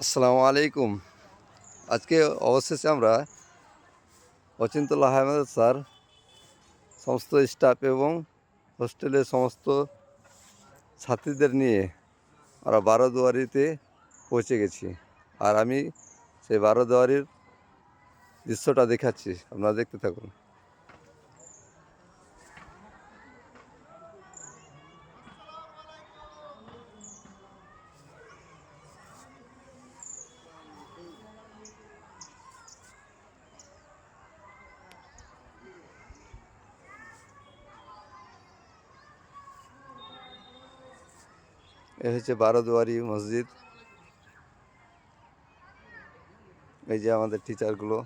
আসসালামু আলাইকুম। আজকে অবশেষে আমরা অচিন্তলা আহমেদ স্যার সমস্ত স্টাফ এবং হোস্টেলের সমস্ত ছাত্রীদের নিয়ে আমরা বারোদুয়ারিতে পৌঁছে গেছি। আর আমি সেই বারোদুয়ারির দৃশ্যটা দেখাচ্ছি, আপনারা দেখতে থাকুন। এ হচ্ছে বারোদুয়ারি মসজিদ। এই যে আমাদের টিচারগুলো।